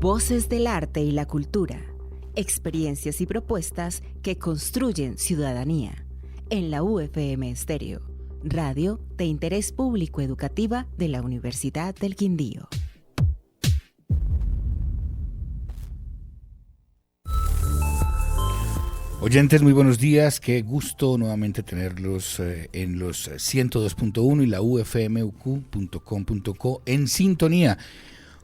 Voces del arte y la cultura. Experiencias y propuestas que construyen ciudadanía. En la UFM Estéreo, radio de interés público educativa de la Universidad del Quindío. Oyentes, muy buenos días, qué gusto nuevamente tenerlos en los 102.1 y la ufmuq.com.co en sintonía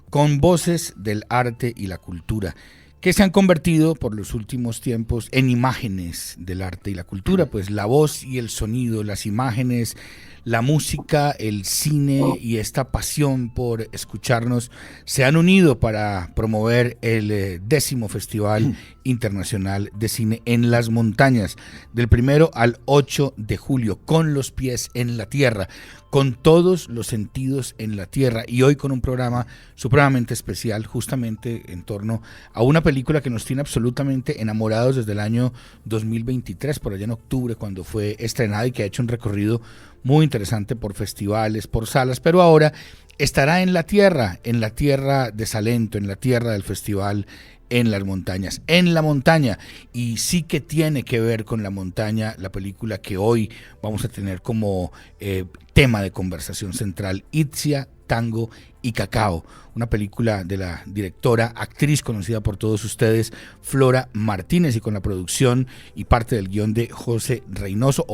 con Voces del Arte y la Cultura, que se han convertido por los últimos tiempos en imágenes del arte y la cultura, pues la voz y el sonido, las imágenes, la música, el cine y esta pasión por escucharnos se han unido para promover el 10º Festival Internacional de Cine en las Montañas, del 1 al 8 de julio, con los pies en la tierra, con todos los sentidos en la tierra, y hoy con un programa supremamente especial, justamente en torno a una película que nos tiene absolutamente enamorados desde el año 2023, por allá en octubre, cuando fue estrenada, y que ha hecho un recorrido muy interesante por festivales, por salas, pero ahora estará en la tierra de Salento, en la tierra del festival, en las montañas, en la montaña, y sí que tiene que ver con la montaña la película que hoy vamos a tener como tema de conversación central, Itzia, Tango y Cacao, una película de la directora, actriz conocida por todos ustedes, Flora Martínez, y con la producción y parte del guión de José Reynoso,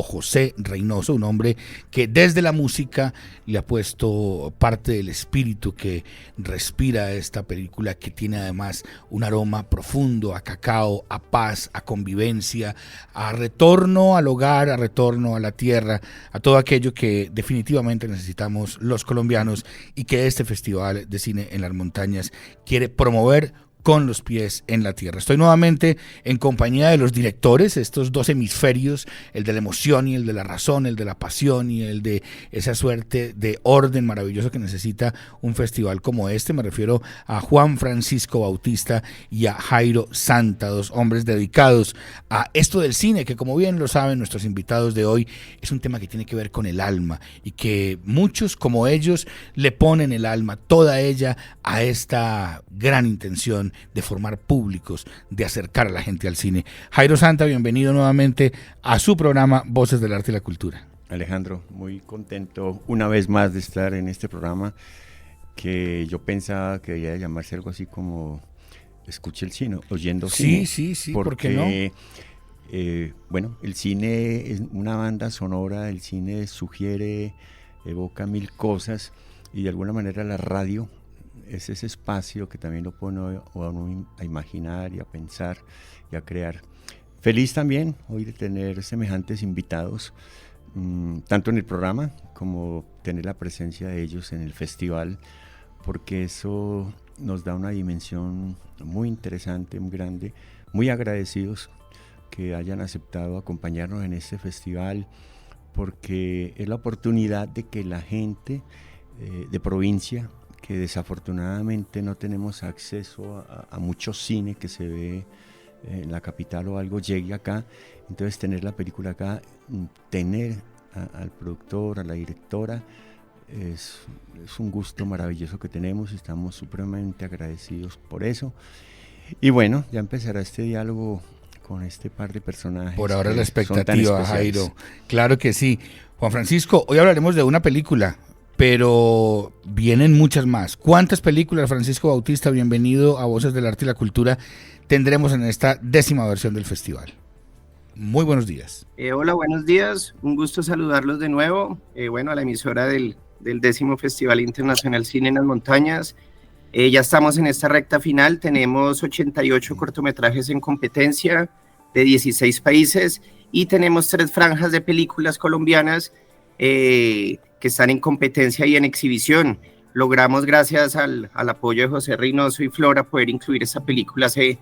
un hombre que desde la música le ha puesto parte del espíritu que respira esta película, que tiene además un aroma profundo a cacao, a paz, a convivencia, a retorno al hogar, a retorno a la tierra, a todo aquello que definitivamente necesitamos los colombianos y que este Festival de Cine en las Montañas quiere promover con los pies en la tierra. Estoy nuevamente en compañía de los directores, estos dos hemisferios, el de la emoción y el de la razón, el de la pasión y el de esa suerte de orden maravilloso que necesita un festival como este. Me refiero a Juan Francisco Bautista y a Jairo Santa, dos hombres dedicados a esto del cine, que, como bien lo saben nuestros invitados de hoy, es un tema que tiene que ver con el alma, y que muchos como ellos le ponen el alma, toda ella, a esta gran intención de formar públicos, de acercar a la gente al cine. Jairo Santa, bienvenido nuevamente a su programa Voces del Arte y la Cultura. Alejandro, muy contento una vez más de estar en este programa, que yo pensaba que debía llamarse algo así como Escuche el Cine, Oyendo Cine. Sí, porque, ¿por qué no? Bueno, el cine es una banda sonora, el cine sugiere, evoca mil cosas, y de alguna manera la radio es ese espacio que también lo pone a uno a imaginar y a pensar y a crear. Feliz también hoy de tener semejantes invitados, tanto en el programa como tener la presencia de ellos en el festival, porque eso nos da una dimensión muy interesante, muy grande, muy agradecidos que hayan aceptado acompañarnos en este festival, porque es la oportunidad de que la gente de provincia, que desafortunadamente no tenemos acceso a mucho cine que se ve en la capital o algo, llegue acá. Entonces tener la película acá, tener al productor, a la directora, es un gusto maravilloso que tenemos, y estamos supremamente agradecidos por eso. Y bueno, ya empezará este diálogo con este par de personajes. Por ahora la expectativa, Jairo. Claro que sí. Juan Francisco, hoy hablaremos de una película, pero vienen muchas más. ¿Cuántas películas, Francisco Bautista, bienvenido a Voces del Arte y la Cultura, tendremos en esta 10ª versión del festival? Muy buenos días. Hola, buenos días. Un gusto saludarlos de nuevo. A la emisora del 10º Festival Internacional Cine en las Montañas. Ya estamos en esta recta final. Tenemos 88 cortometrajes en competencia de 16 países, y tenemos 3 franjas de películas colombianas que están en competencia y en exhibición. Logramos, gracias al apoyo de José Reynoso y Flora, poder incluir esta película hace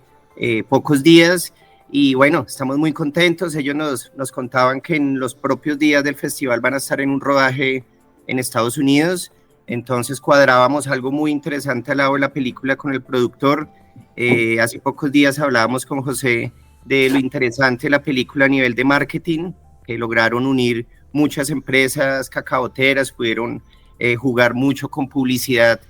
pocos días, y bueno, estamos muy contentos. Ellos nos contaban que en los propios días del festival van a estar en un rodaje en Estados Unidos, entonces cuadrábamos algo muy interesante al lado de la película con el productor. Hace pocos días hablábamos con José de lo interesante de la película a nivel de marketing, que lograron unir muchas empresas cacaoteras, pudieron jugar mucho con publicidad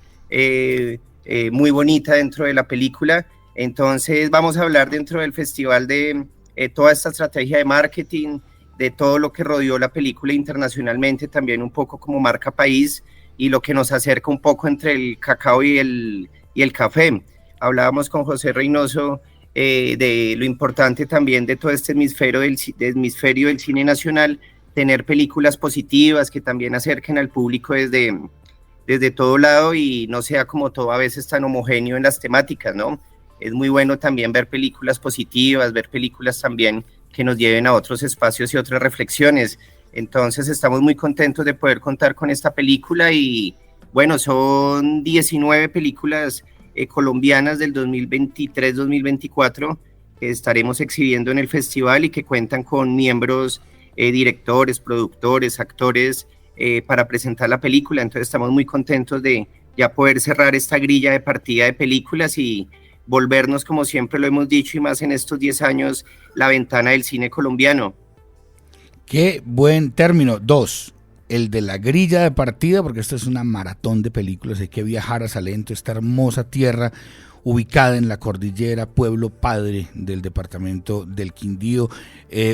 muy bonita dentro de la película. Entonces vamos a hablar dentro del festival de toda esta estrategia de marketing, de todo lo que rodeó la película internacionalmente, también un poco como marca país, y lo que nos acerca un poco entre el cacao y el café. Hablábamos con José Reynoso de lo importante también de todo este hemisferio del cine nacional, tener películas positivas que también acerquen al público desde todo lado y no sea como todo a veces tan homogéneo en las temáticas, ¿no? Es muy bueno también ver películas positivas, ver películas también que nos lleven a otros espacios y otras reflexiones. Entonces estamos muy contentos de poder contar con esta película y bueno, son 19 películas colombianas del 2023-2024 que estaremos exhibiendo en el festival y que cuentan con miembros, directores, productores, actores para presentar la película. Entonces estamos muy contentos de ya poder cerrar esta grilla de partida de películas y volvernos, como siempre lo hemos dicho y más en estos 10 años, la ventana del cine colombiano. Qué buen término. 2, el de la grilla de partida, porque esto es una maratón de películas, hay que viajar a Salento, esta hermosa tierra ubicada en la cordillera, pueblo padre del departamento del Quindío,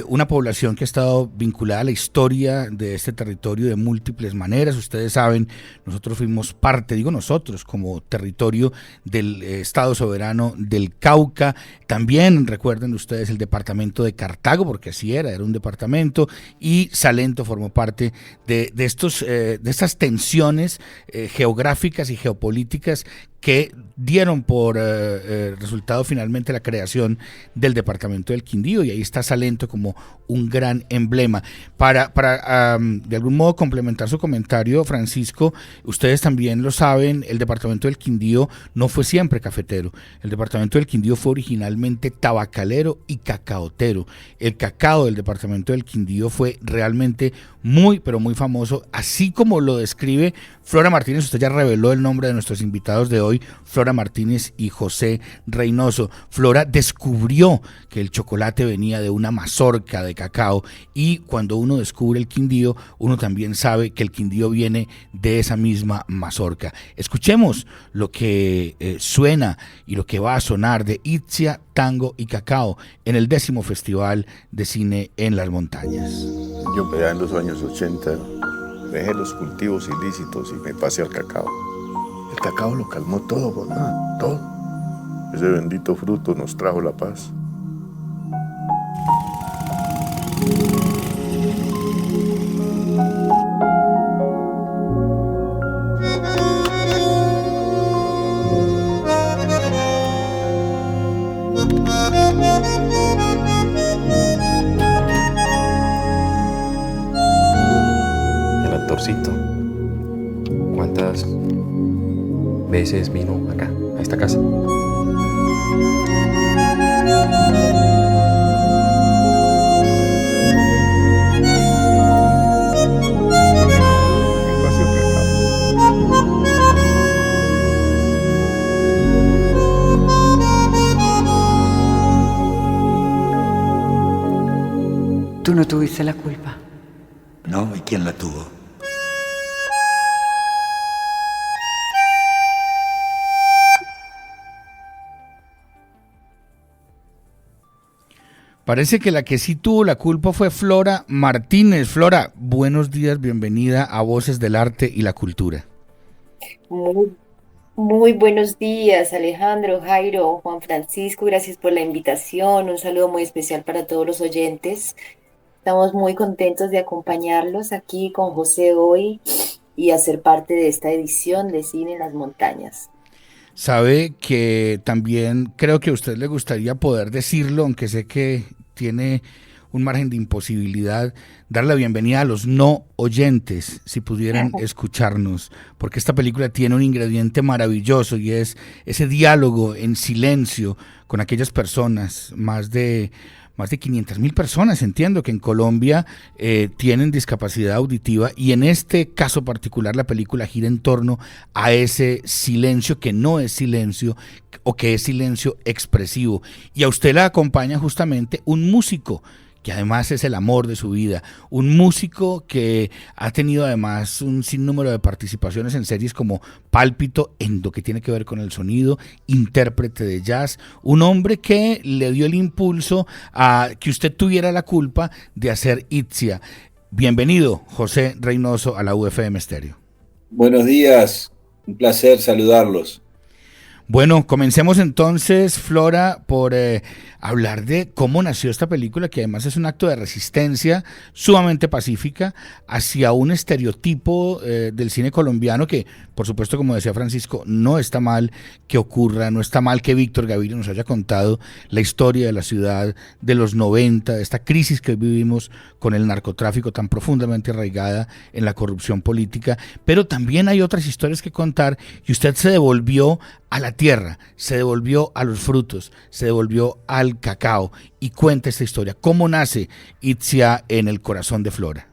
una población que ha estado vinculada a la historia de este territorio de múltiples maneras. Ustedes saben, nosotros fuimos parte, digo nosotros, como territorio del Estado soberano del Cauca. También recuerden ustedes el departamento de Cartago, porque así era un departamento, y Salento formó parte de estas tensiones geográficas y geopolíticas que dieron por resultado finalmente la creación del departamento del Quindío, y ahí está Salento como un gran emblema. Para de algún modo complementar su comentario, Francisco, ustedes también lo saben, el departamento del Quindío no fue siempre cafetero. El departamento del Quindío fue originalmente tabacalero y cacaotero. El cacao del departamento del Quindío fue realmente muy, pero muy famoso, así como lo describe Flora Martínez. Usted ya reveló el nombre de nuestros invitados de hoy, Flora Martínez y José Reynoso. Flora descubrió que el chocolate venía de una mazorca de cacao, y cuando uno descubre el Quindío, uno también sabe que el Quindío viene de esa misma mazorca. Escuchemos lo que suena y lo que va a sonar de Itzia, Tango y Cacao en el 10º Festival de Cine en las Montañas. Yo ya en los años 80 dejé los cultivos ilícitos y me pasé al cacao. El cacao lo calmó todo, papá, todo. Ese bendito fruto nos trajo la paz. El actorcito, ¿cuántas veces vino acá, a esta casa? Tú no tuviste la culpa. No, ¿y quién la tuvo? Parece que la que sí tuvo la culpa fue Flora Martínez. Flora, buenos días, bienvenida a Voces del Arte y la Cultura. Muy buenos días, Alejandro, Jairo, Juan Francisco, gracias por la invitación. Un saludo muy especial para todos los oyentes. Estamos muy contentos de acompañarlos aquí con José hoy y hacer parte de esta edición de Cine en las Montañas. Sabe que también creo que a usted le gustaría poder decirlo, aunque sé que tiene un margen de imposibilidad, dar la bienvenida a los no oyentes, si pudieran escucharnos, porque esta película tiene un ingrediente maravilloso y es ese diálogo en silencio con aquellas personas, más de 500.000 personas, entiendo que en Colombia tienen discapacidad auditiva, y en este caso particular la película gira en torno a ese silencio que no es silencio o que es silencio expresivo, y a usted la acompaña justamente un músico que además es el amor de su vida, un músico que ha tenido además un sinnúmero de participaciones en series como Pálpito, en lo que tiene que ver con el sonido, intérprete de jazz, un hombre que le dio el impulso a que usted tuviera la culpa de hacer Itzia. Bienvenido, José Reynoso, a la UFM Estéreo. Buenos días, un placer saludarlos. Bueno, comencemos entonces, Flora, por hablar de cómo nació esta película, que además es un acto de resistencia sumamente pacífica hacia un estereotipo del cine colombiano que, por supuesto, como decía Francisco, no está mal que ocurra, no está mal que Víctor Gaviria nos haya contado la historia de la ciudad de los 90, de esta crisis que vivimos con el narcotráfico tan profundamente arraigada en la corrupción política, pero también hay otras historias que contar y usted se devolvió a la tierra, se devolvió a los frutos, se devolvió al cacao y cuenta esta historia. ¿Cómo nace Itzia en el corazón de Flora?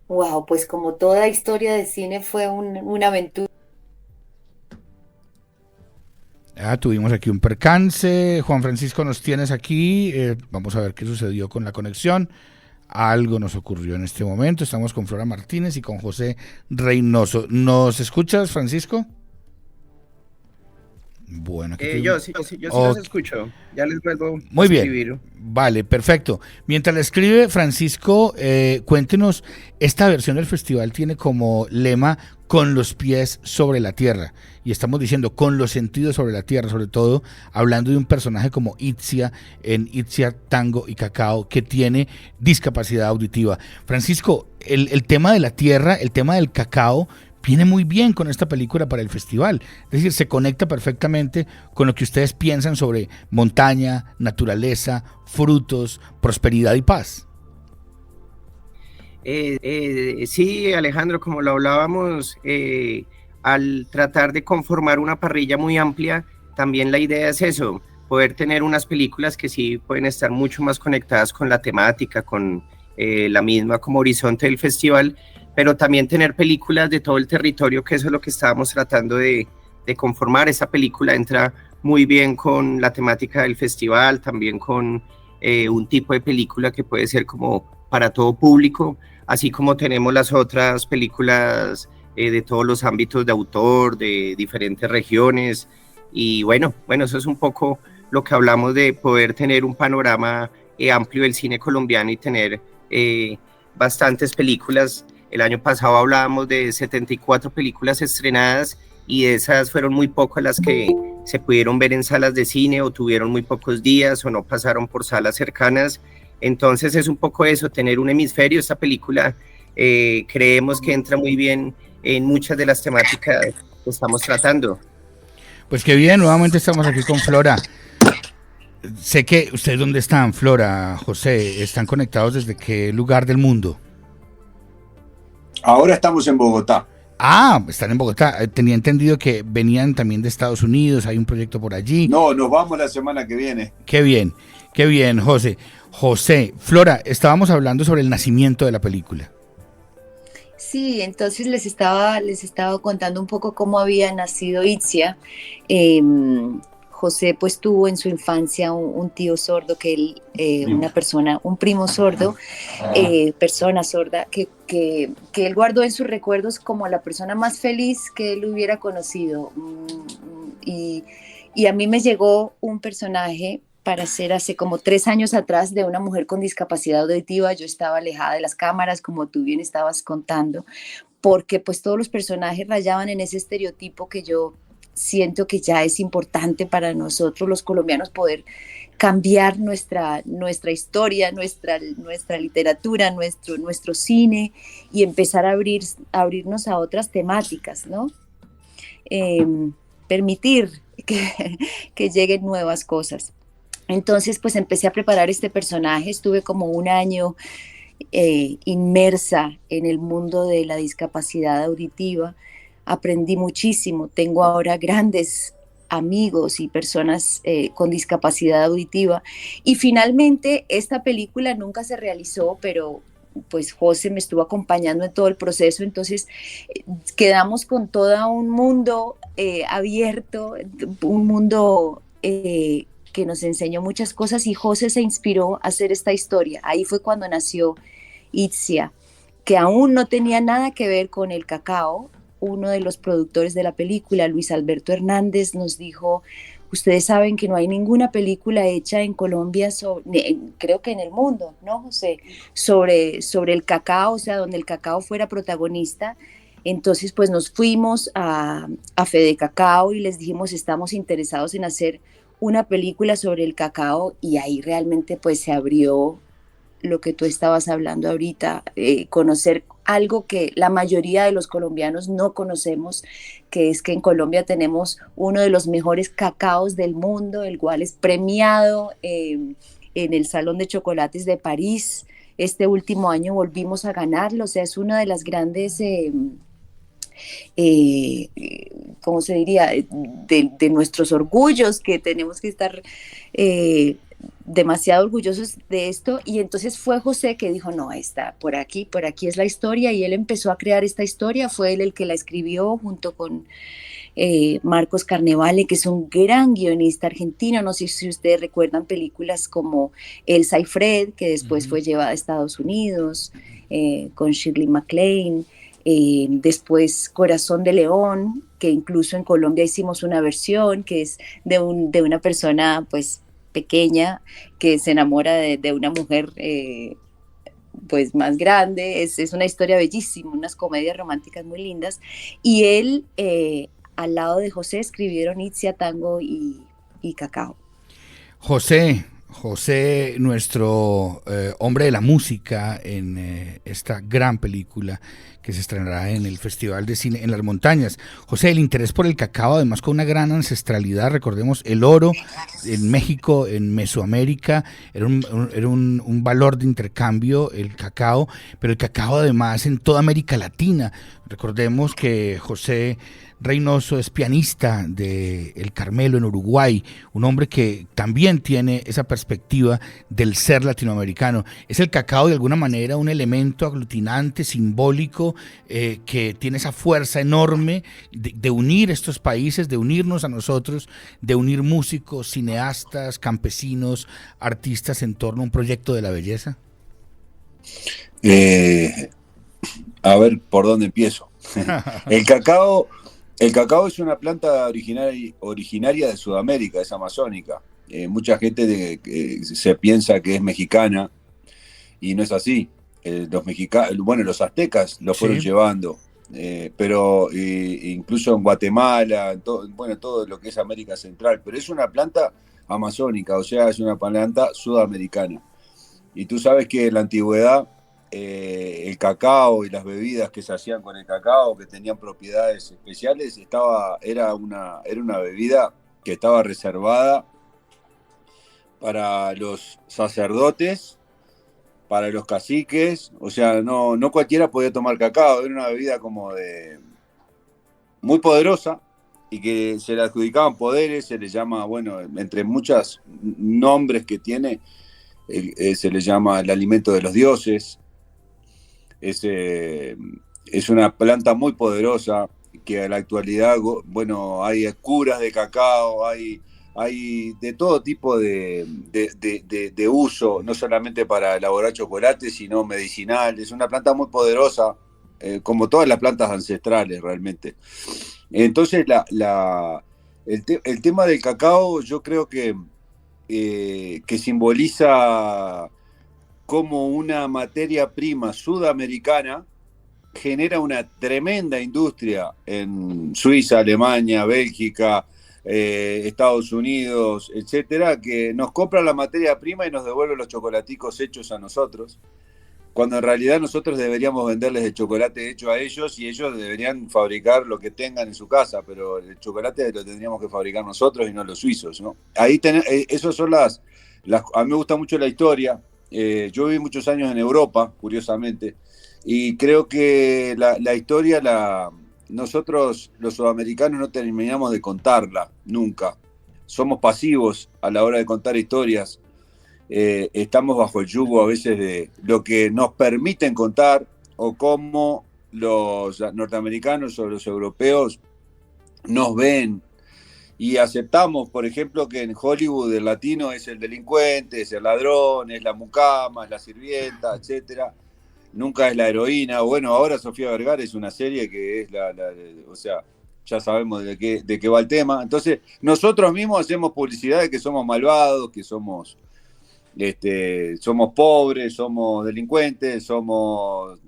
Wow, pues como toda historia de cine fue una aventura. Tuvimos aquí un percance. Juan Francisco, nos tienes aquí. Vamos a ver qué sucedió con la conexión. Algo nos ocurrió en este momento. Estamos con Flora Martínez y con José Reynoso. ¿Nos escuchas, Francisco? Bueno, yo sí los escucho. Ya les vuelvo muy a escribir. Bien, vale, perfecto. Mientras le escribe Francisco, cuéntenos, esta versión del festival tiene como lema con los pies sobre la tierra, y estamos diciendo con los sentidos sobre la tierra, sobre todo hablando de un personaje como Itzia en Itzia Tango y Cacao, que tiene discapacidad auditiva. Francisco, el tema de la tierra, el tema del cacao, viene muy bien con esta película para el festival, es decir, se conecta perfectamente con lo que ustedes piensan sobre montaña, naturaleza, frutos, prosperidad y paz. Sí, Alejandro, como lo hablábamos, al tratar de conformar una parrilla muy amplia, también la idea es eso, poder tener unas películas que sí pueden estar mucho más conectadas con la temática, con la misma como horizonte del festival, pero también tener películas de todo el territorio, que eso es lo que estábamos tratando de conformar. Esa película entra muy bien con la temática del festival, también con un tipo de película que puede ser como para todo público, así como tenemos las otras películas de todos los ámbitos de autor, de diferentes regiones, y bueno, eso es un poco lo que hablamos de poder tener un panorama amplio del cine colombiano y tener bastantes películas. El año pasado hablábamos de 74 películas estrenadas y de esas fueron muy pocas las que se pudieron ver en salas de cine o tuvieron muy pocos días o no pasaron por salas cercanas. Entonces es un poco eso, tener un hemisferio. Esta película creemos que entra muy bien en muchas de las temáticas que estamos tratando. Pues qué bien, nuevamente estamos aquí con Flora. Sé que ustedes, ¿dónde están, Flora, José? ¿Están conectados desde qué lugar del mundo? Ahora estamos en Bogotá. Están en Bogotá. Tenía entendido que venían también de Estados Unidos, hay un proyecto por allí. No, nos vamos la semana que viene. Qué bien, José. José, Flora, estábamos hablando sobre el nacimiento de la película. Sí, entonces les estaba contando un poco cómo había nacido Itzia. José pues tuvo en su infancia un tío sordo, un primo sordo, persona sorda, que él guardó en sus recuerdos como la persona más feliz que él hubiera conocido. Y a mí me llegó un personaje para hacer hace como 3 años atrás de una mujer con discapacidad auditiva. Yo estaba alejada de las cámaras, como tú bien estabas contando, porque pues todos los personajes rayaban en ese estereotipo que yo siento que ya es importante para nosotros los colombianos poder cambiar nuestra historia, nuestra literatura, nuestro cine y empezar a abrirnos a otras temáticas, ¿no? Permitir que lleguen nuevas cosas. Entonces, pues empecé a preparar este personaje, estuve como 1 año inmersa en el mundo de la discapacidad auditiva. Aprendí muchísimo, tengo ahora grandes amigos y personas con discapacidad auditiva y finalmente esta película nunca se realizó, pero pues José me estuvo acompañando en todo el proceso, entonces quedamos con todo un mundo abierto, un mundo que nos enseñó muchas cosas, y José se inspiró a hacer esta historia. Ahí fue cuando nació Itzia, que aún no tenía nada que ver con el cacao. Uno de los productores de la película, Luis Alberto Hernández, nos dijo: ustedes saben que no hay ninguna película hecha en Colombia, creo que en el mundo, ¿no, José? Sobre el cacao, o sea, donde el cacao fuera protagonista. Entonces, pues nos fuimos a Fede Cacao y les dijimos: estamos interesados en hacer una película sobre el cacao, y ahí realmente pues se abrió lo que tú estabas hablando ahorita, conocer algo que la mayoría de los colombianos no conocemos, que es que en Colombia tenemos uno de los mejores cacaos del mundo, el cual es premiado en el Salón de Chocolates de París. Este último año volvimos a ganarlo, o sea, es una de las grandes... ¿cómo se diría? De nuestros orgullos, que tenemos que estar demasiado orgullosos de esto. Y entonces fue José que dijo: no, por aquí es la historia, y él empezó a crear esta historia. Fue él el que la escribió junto con Marcos Carnevale, que es un gran guionista argentino. No sé si ustedes recuerdan películas como Elsa y Fred, que después fue llevada a Estados Unidos, con Shirley MacLaine. Después Corazón de León, que incluso en Colombia hicimos una versión, que es de una persona pues pequeña que se enamora de una mujer pues más grande. Es una historia bellísima, unas comedias románticas muy lindas. Y él, al lado de José, escribieron Itzia, Tango y Cacao. José, nuestro hombre de la música en esta gran película que se estrenará en el Festival de Cine en las Montañas. José, el interés por el cacao, además con una gran ancestralidad. Recordemos, el oro en México, en Mesoamérica, era un valor de intercambio, el cacao, pero el cacao además en toda América Latina. Recordemos que José Reynoso es pianista de El Carmelo en Uruguay, un hombre que también tiene esa perspectiva del ser latinoamericano. ¿Es el cacao de alguna manera un elemento aglutinante, simbólico, que tiene esa fuerza enorme de unir estos países, de unirnos a nosotros, de unir músicos, cineastas, campesinos, artistas en torno a un proyecto de la belleza? A ver, ¿por dónde empiezo? El cacao es una planta originaria de Sudamérica, es amazónica. Mucha gente se piensa que es mexicana y no es así. Los aztecas lo fueron llevando, pero incluso en Guatemala, todo lo que es América Central. Pero es una planta amazónica, o sea, es una planta sudamericana. Y tú sabes que en la antigüedad el cacao y las bebidas que se hacían con el cacao, que tenían propiedades especiales, era una bebida que estaba reservada para los sacerdotes, para los caciques. O sea, no cualquiera podía tomar cacao. Era una bebida como muy poderosa, y que se le adjudicaban poderes. Se le llama, entre muchos nombres que tiene, se le llama el alimento de los dioses. Es una planta muy poderosa, que en la actualidad, hay curas de cacao, hay de todo tipo de uso, no solamente para elaborar chocolate, sino medicinal. Es una planta muy poderosa, como todas las plantas ancestrales realmente. Entonces el tema del cacao, yo creo que simboliza cómo una materia prima sudamericana genera una tremenda industria en Suiza, Alemania, Bélgica, Estados Unidos, etcétera, que nos compra la materia prima y nos devuelve los chocolaticos hechos a nosotros, cuando en realidad nosotros deberíamos venderles el chocolate hecho a ellos, y ellos deberían fabricar lo que tengan en su casa, pero el chocolate lo tendríamos que fabricar nosotros y no los suizos, ¿no? Ahí esos son a mí me gusta mucho la historia. Yo viví muchos años en Europa, curiosamente, y creo que la historia, nosotros los sudamericanos no terminamos de contarla nunca. Somos pasivos a la hora de contar historias. Estamos bajo el yugo a veces de lo que nos permiten contar, o cómo los norteamericanos o los europeos nos ven y aceptamos, por ejemplo, que en Hollywood el latino es el delincuente, es el ladrón, es la mucama, es la sirvienta, etcétera. Nunca es la heroína. Bueno, ahora Sofía Vergara es una serie que es o sea, ya sabemos de qué va el tema. Entonces, nosotros mismos hacemos publicidad de que somos malvados, que somos pobres, somos delincuentes, somos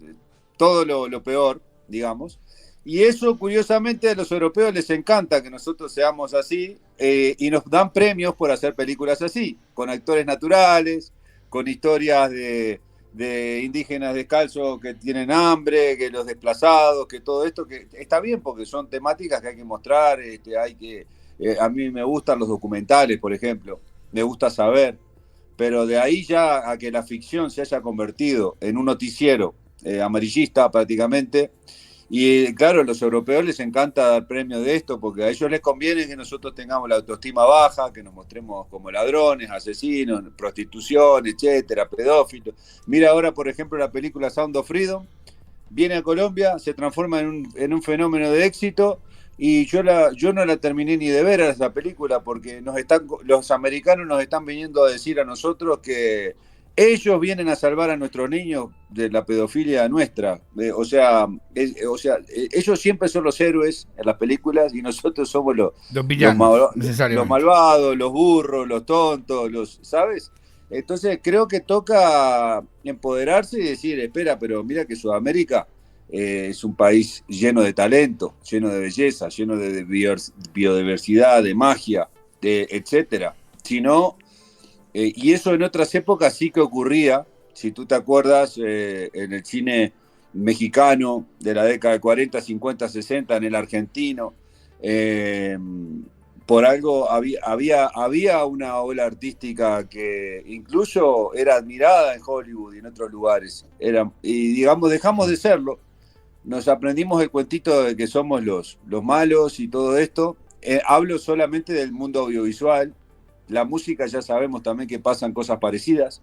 todo lo peor, digamos. Y eso, curiosamente, a los europeos les encanta que nosotros seamos así, y nos dan premios por hacer películas así, con actores naturales, con historias de indígenas descalzos que tienen hambre, que los desplazados, que todo esto, que está bien porque son temáticas que hay que mostrar, a mí me gustan los documentales, por ejemplo, me gusta saber, pero de ahí ya a que la ficción se haya convertido en un noticiero amarillista prácticamente. Y claro, a los europeos les encanta dar premios de esto porque a ellos les conviene que nosotros tengamos la autoestima baja, que nos mostremos como ladrones, asesinos, prostitución, etcétera, pedófilos. Mira ahora, por ejemplo, la película Sound of Freedom, viene a Colombia, se transforma en un fenómeno de éxito, y yo no la terminé ni de ver a esa película porque los americanos nos están viniendo a decir a nosotros que ellos vienen a salvar a nuestros niños de la pedofilia nuestra. Ellos siempre son los héroes en las películas y nosotros somos los villanos, los malvados, los burros, los tontos, ¿sabes? Entonces creo que toca empoderarse y decir, espera, pero mira que Sudamérica es un país lleno de talento, lleno de belleza, lleno de biodiversidad, de magia, etcétera. Si no... y eso en otras épocas sí que ocurría, si tú te acuerdas, en el cine mexicano de la década de 40, 50, 60, en el argentino, por algo había una ola artística que incluso era admirada en Hollywood y en otros lugares. Y digamos, dejamos de serlo, nos aprendimos el cuentito de que somos los malos y todo esto. Hablo solamente del mundo audiovisual. La música ya sabemos también que pasan cosas parecidas.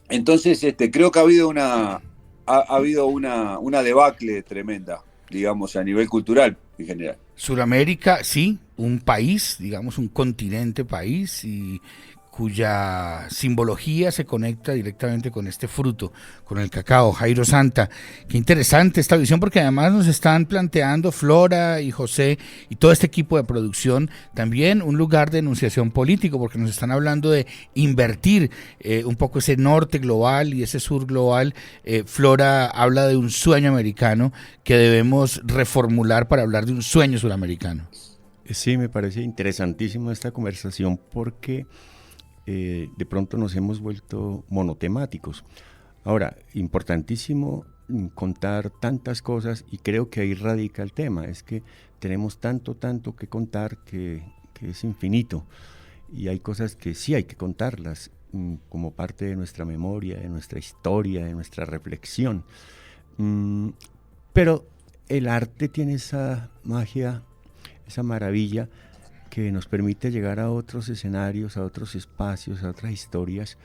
Entonces, creo que ha habido una debacle tremenda, digamos, a nivel cultural en general. Suramérica, sí, un país, digamos, un continente país, y cuya simbología se conecta directamente con este fruto, con el cacao. Jairo Santa, qué interesante esta visión, porque además nos están planteando Flora y José y todo este equipo de producción también un lugar de enunciación político, porque nos están hablando de invertir un poco ese norte global y ese sur global. Flora habla de un sueño americano que debemos reformular para hablar de un sueño suramericano. Sí, me parece interesantísima esta conversación porque de pronto nos hemos vuelto monotemáticos. Ahora, importantísimo contar tantas cosas, y creo que ahí radica el tema, es que tenemos tanto que contar que es infinito, y hay cosas que sí hay que contarlas como parte de nuestra memoria, de nuestra historia, de nuestra reflexión. Pero el arte tiene esa magia, esa maravilla que nos permite llegar a otros escenarios, a otros espacios, a otras historias,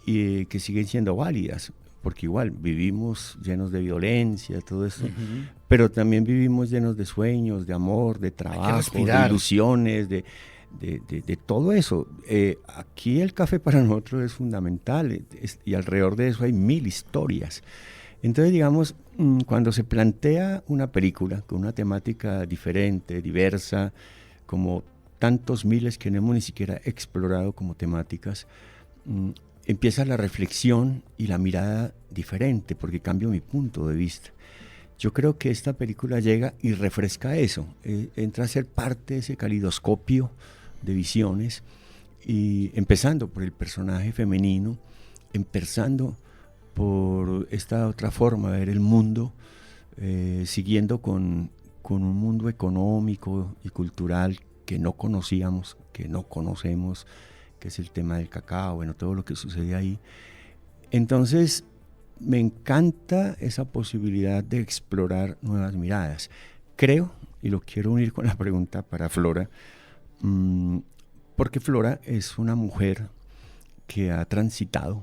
y que siguen siendo válidas, porque igual vivimos llenos de violencia, todo eso, pero también vivimos llenos de sueños, de amor, de trabajo, de ilusiones, de todo eso. Aquí el café para nosotros es fundamental, y alrededor de eso hay 1000 historias. Entonces, digamos, cuando se plantea una película con una temática diferente, diversa, como tantos miles que no hemos ni siquiera explorado como temáticas, empieza la reflexión y la mirada diferente, porque cambio mi punto de vista. Yo creo que esta película llega y refresca eso, entra a ser parte de ese calidoscopio de visiones, y empezando por el personaje femenino, empezando por esta otra forma de ver el mundo, siguiendo con un mundo económico y cultural que no conocíamos, que no conocemos, que es el tema del cacao, bueno, todo lo que sucede ahí. Entonces, me encanta esa posibilidad de explorar nuevas miradas. Creo, y lo quiero unir con la pregunta para Flora, porque Flora es una mujer que ha transitado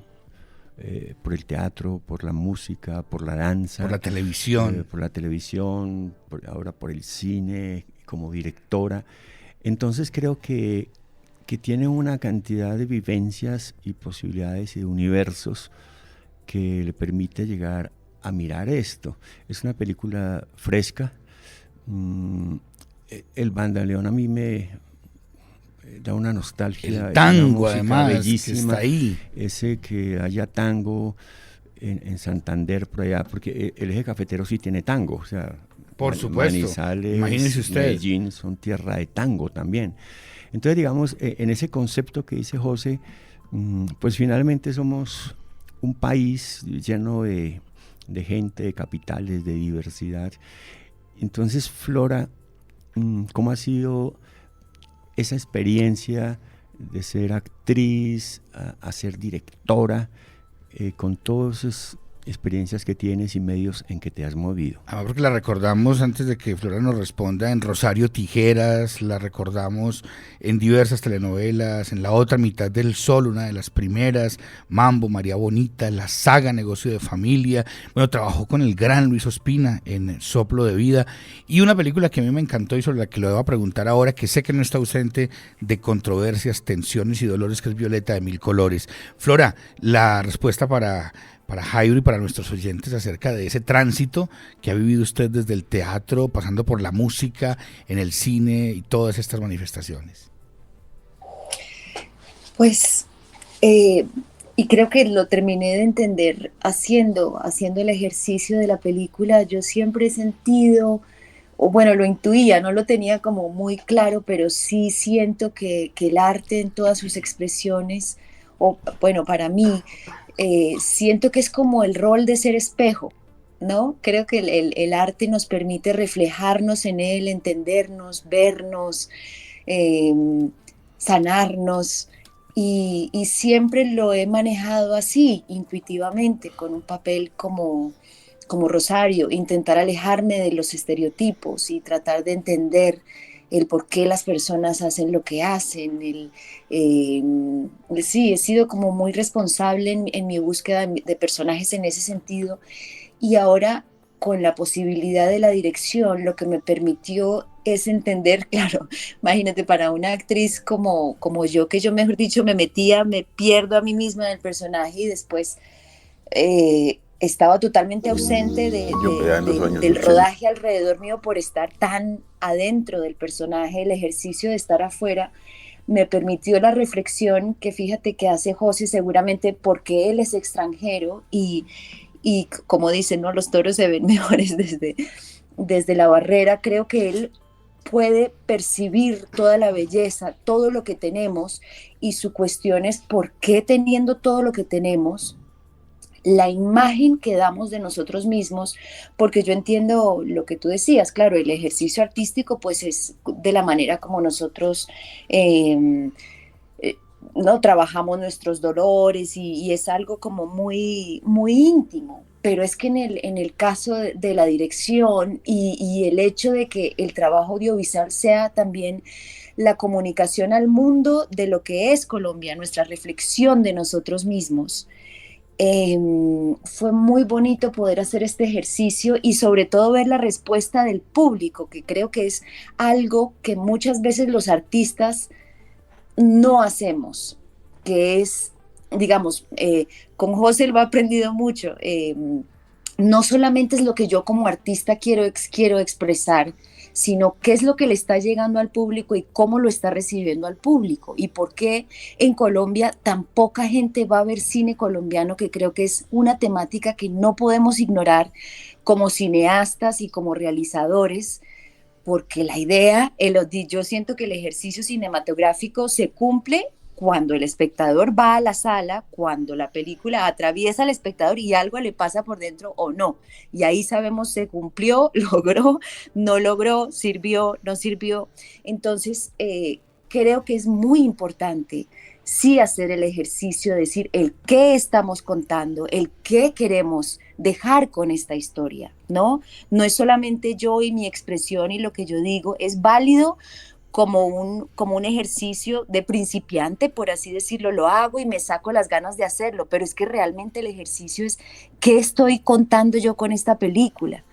por el teatro, por la música, por la danza, por la televisión, ahora por el cine, como directora. Entonces creo que tiene una cantidad de vivencias y posibilidades y de universos que le permite llegar a mirar esto. Es una película fresca. El Bandaleón a mí me da una nostalgia. El tango, además, bellísima, que está ahí. Ese que haya tango en Santander, por allá, porque el eje cafetero sí tiene tango, o sea, por supuesto. Manizales, imagínese usted. Medellín son tierra de tango también. Entonces, digamos, en ese concepto que dice José, pues finalmente somos un país lleno de gente, de capitales, de diversidad. Entonces, Flora, ¿cómo ha sido esa experiencia de ser actriz, a ser directora, con todas esas experiencias que tienes y medios en que te has movido? Porque la recordamos, antes de que Flora nos responda, en Rosario Tijeras, la recordamos en diversas telenovelas, en La otra mitad del sol, una de las primeras, Mambo, María Bonita, la saga Negocio de Familia. Bueno, trabajó con el gran Luis Ospina en Soplo de Vida, y una película que a mí me encantó y sobre la que lo debo preguntar ahora, que sé que no está ausente de controversias, tensiones y dolores, que es Violeta de Mil Colores. Flora, la respuesta para Jairo y para nuestros oyentes acerca de ese tránsito que ha vivido usted desde el teatro, pasando por la música, en el cine y todas estas manifestaciones. Pues, y creo que lo terminé de entender haciendo el ejercicio de la película. Yo siempre he sentido, o bueno, lo intuía, no lo tenía como muy claro, pero sí siento que el arte en todas sus expresiones, o bueno, para mí, siento que es como el rol de ser espejo, ¿no? Creo que el arte nos permite reflejarnos en él, entendernos, vernos, sanarnos, y siempre lo he manejado así, intuitivamente, con un papel como Rosario, intentar alejarme de los estereotipos y tratar de entender el por qué las personas hacen lo que hacen. Sí, he sido como muy responsable en mi búsqueda de personajes en ese sentido, y ahora con la posibilidad de la dirección, lo que me permitió es entender, claro, imagínate, para una actriz como yo, que yo, mejor dicho, me pierdo a mí misma en el personaje, y después estaba totalmente ausente del rodaje alrededor mío por estar tan adentro del personaje. El ejercicio de estar afuera me permitió la reflexión que, fíjate, que hace José, seguramente porque él es extranjero y como dicen, ¿no? Los toros se ven mejores desde la barrera. Creo que él puede percibir toda la belleza, todo lo que tenemos, y su cuestión es por qué, teniendo todo lo que tenemos, la imagen que damos de nosotros mismos, porque yo entiendo lo que tú decías, claro, el ejercicio artístico pues es de la manera como nosotros no trabajamos nuestros dolores, y es algo como muy, muy íntimo, pero es que en el caso de la dirección y el hecho de que el trabajo audiovisual sea también la comunicación al mundo de lo que es Colombia, nuestra reflexión de nosotros mismos, fue muy bonito poder hacer este ejercicio, y sobre todo ver la respuesta del público, que creo que es algo que muchas veces los artistas no hacemos, que es, digamos, con José lo he aprendido mucho, no solamente es lo que yo como artista quiero expresar, sino qué es lo que le está llegando al público y cómo lo está recibiendo al público, y por qué en Colombia tan poca gente va a ver cine colombiano, que creo que es una temática que no podemos ignorar como cineastas y como realizadores, porque la idea, yo siento que el ejercicio cinematográfico se cumple cuando el espectador va a la sala, cuando la película atraviesa al espectador y algo le pasa por dentro o no. Y ahí sabemos se cumplió, logró, no logró, sirvió, no sirvió. Entonces, creo que es muy importante sí hacer el ejercicio de decir el qué estamos contando, el qué queremos dejar con esta historia, ¿no? No es solamente yo y mi expresión y lo que yo digo, es válido como un ejercicio de principiante, por así decirlo, lo hago y me saco las ganas de hacerlo, pero es que realmente el ejercicio es ¿qué estoy contando yo con esta película?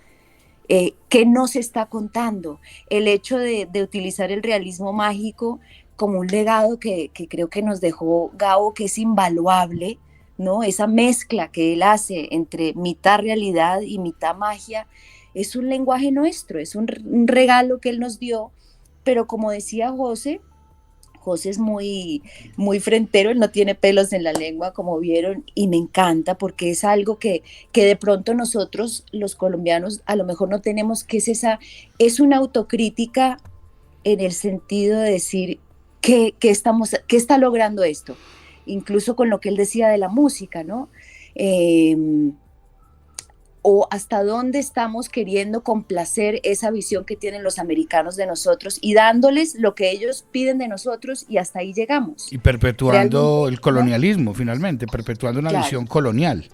¿Qué nos está contando? El hecho de utilizar el realismo mágico como un legado que creo que nos dejó Gabo, que es invaluable, ¿no? Esa mezcla que él hace entre mitad realidad y mitad magia es un lenguaje nuestro, es un regalo que él nos dio, pero como decía José es muy, muy frentero, él no tiene pelos en la lengua, como vieron, y me encanta porque es algo que de pronto nosotros, los colombianos, a lo mejor no tenemos, que es una autocrítica en el sentido de decir, ¿qué está logrando esto? Incluso con lo que él decía de la música, ¿no? O hasta dónde estamos queriendo complacer esa visión que tienen los americanos de nosotros y dándoles lo que ellos piden de nosotros, y hasta ahí llegamos. Y perpetuando realmente, el colonialismo, ¿no? Finalmente, perpetuando una visión colonial.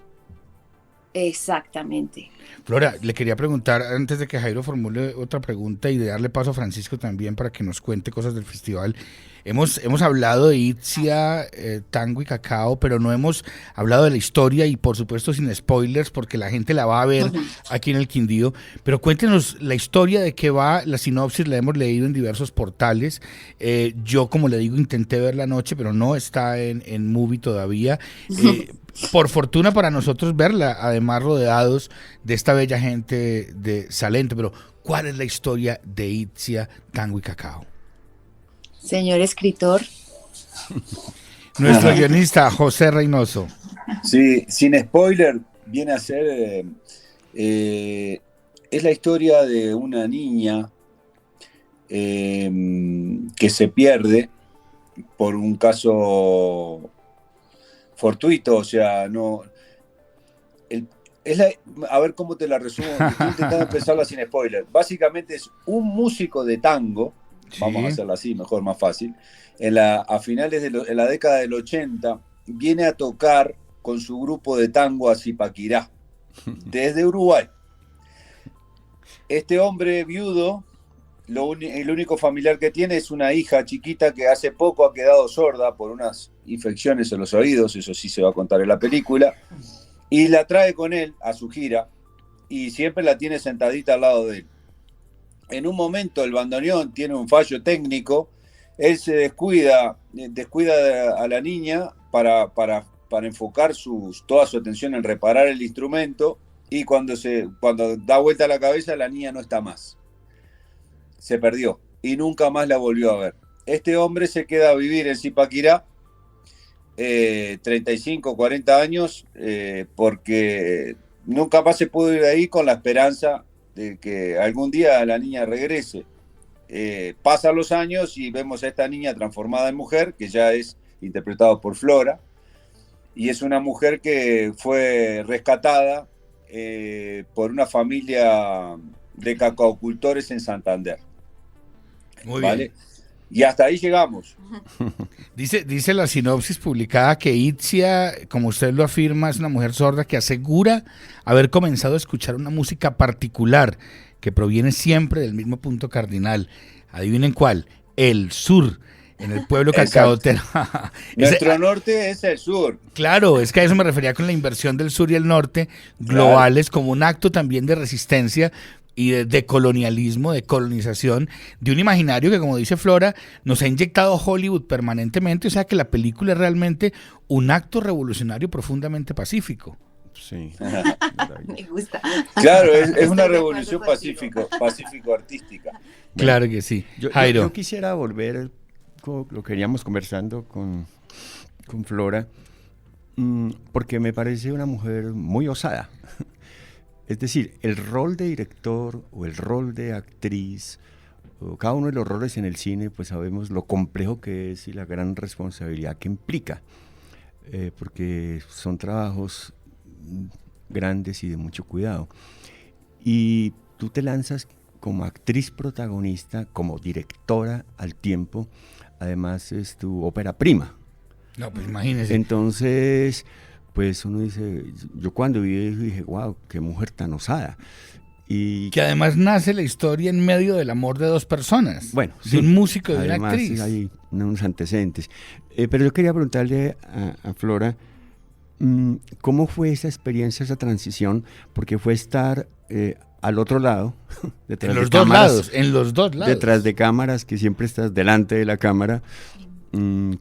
Exactamente. Flora, le quería preguntar, antes de que Jairo formule otra pregunta y de darle paso a Francisco también para que nos cuente cosas del festival. Hemos hablado de Itzia, Tango y Cacao, pero no hemos hablado de la historia y por supuesto sin spoilers porque la gente la va a ver aquí en el Quindío. Pero cuéntenos la historia de qué va, la sinopsis la hemos leído en diversos portales. Yo, como le digo, intenté verla anoche, pero no está en Movie todavía. Por fortuna para nosotros verla, además rodeados de esta bella gente de Salento. Pero, ¿cuál es la historia de Itzia, Tango y Cacao? Señor escritor. Nuestro guionista, José Reynoso. Sí, sin spoiler, viene a ser... es la historia de una niña que se pierde por un caso fortuito, o sea, no... a ver cómo te la resumo, estoy intentando empezarla sin spoiler. Básicamente es un músico de tango, vamos a hacerlo así, mejor, más fácil, a finales en la década del 80, viene a tocar con su grupo de tango a Zipaquirá, desde Uruguay. Este hombre viudo, el único familiar que tiene es una hija chiquita que hace poco ha quedado sorda por unas infecciones en los oídos, eso sí se va a contar en la película, y la trae con él a su gira, y siempre la tiene sentadita al lado de él. En un momento el bandoneón tiene un fallo técnico, él se descuida a la niña para enfocar toda su atención en reparar el instrumento, y cuando da vuelta la cabeza la niña no está más. Se perdió y nunca más la volvió a ver. Este hombre se queda a vivir en Zipaquirá 35, 40 años, porque nunca más se pudo ir de ahí con la esperanza de que algún día la niña regrese. Pasan los años y vemos a esta niña transformada en mujer, que ya es interpretada por Flora, y es una mujer que fue rescatada por una familia de cacaocultores en Santander. Muy ¿vale? bien. Y hasta ahí llegamos. Dice la sinopsis publicada que Itzia, como usted lo afirma, es una mujer sorda que asegura haber comenzado a escuchar una música particular que proviene siempre del mismo punto cardinal. Adivinen cuál, el sur, en el pueblo cacaotero. Nuestro norte es el sur. Claro, es que a eso me refería con la inversión del sur y el norte globales, claro, como un acto también de resistencia y de colonialismo, de colonización, de un imaginario que, como dice Flora, nos ha inyectado Hollywood permanentemente, o sea que la película es realmente un acto revolucionario profundamente pacífico. Sí. Me gusta. Claro, es una revolución pacífico-artística. Claro que sí. Jairo. Yo quisiera volver, lo que veníamos conversando con Flora, porque me parece una mujer muy osada. Es decir, el rol de director o el rol de actriz, o cada uno de los roles en el cine, pues sabemos lo complejo que es y la gran responsabilidad que implica, porque son trabajos grandes y de mucho cuidado. Y tú te lanzas como actriz protagonista, como directora al tiempo, además es tu ópera prima. No, pues imagínese. Entonces, pues uno dice, yo cuando vi eso dije, wow, qué mujer tan osada. Y que además nace la historia en medio del amor de dos personas. Bueno, de un músico y de una actriz. Además hay unos antecedentes. Pero yo quería preguntarle a Flora, ¿cómo fue esa experiencia, esa transición? Porque fue estar al otro lado, detrás En de los dos cámaras, lados, en los dos lados. detrás de cámaras, que siempre estás delante de la cámara.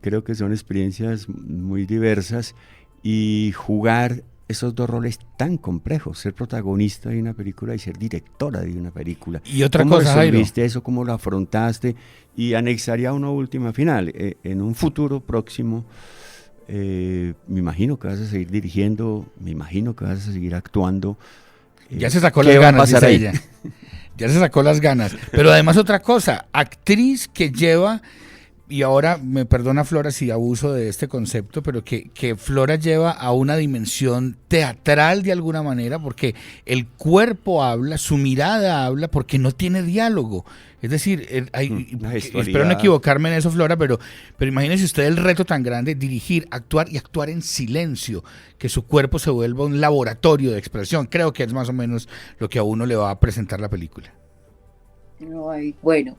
Creo que son experiencias muy diversas y jugar esos dos roles tan complejos, ser protagonista de una película y ser directora de una película. Y otra ¿Cómo cosa, Jairo, resolviste eso? ¿Cómo lo afrontaste? Y anexaría una última final. En un futuro próximo, me imagino que vas a seguir dirigiendo, me imagino que vas a seguir actuando. ya se sacó ¿qué las va a ganas, pasar dice ahí? ella. Ya se sacó las ganas. Pero además otra cosa, actriz que lleva, y ahora me perdona Flora si abuso de este concepto, pero que Flora lleva a una dimensión teatral de alguna manera, porque el cuerpo habla, su mirada habla, porque no tiene diálogo. Es decir, espero no equivocarme en eso, Flora, pero imagínese usted el reto tan grande, dirigir, actuar y actuar en silencio, que su cuerpo se vuelva un laboratorio de expresión. Creo que es más o menos lo que a uno le va a presentar la película. Ay, bueno,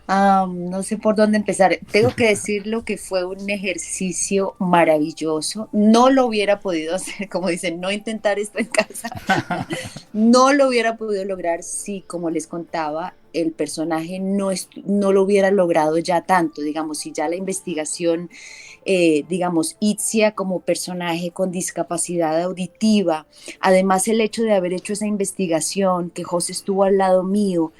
no sé por dónde empezar. Tengo que decirlo que fue un ejercicio maravilloso. No lo hubiera podido hacer, como dicen, no intentar esto en casa. No lo hubiera podido lograr si, como les contaba, el personaje no lo hubiera logrado ya tanto, digamos, si ya la investigación, digamos, Itzia como personaje con discapacidad auditiva, además el hecho de haber hecho esa investigación, que José estuvo al lado mío,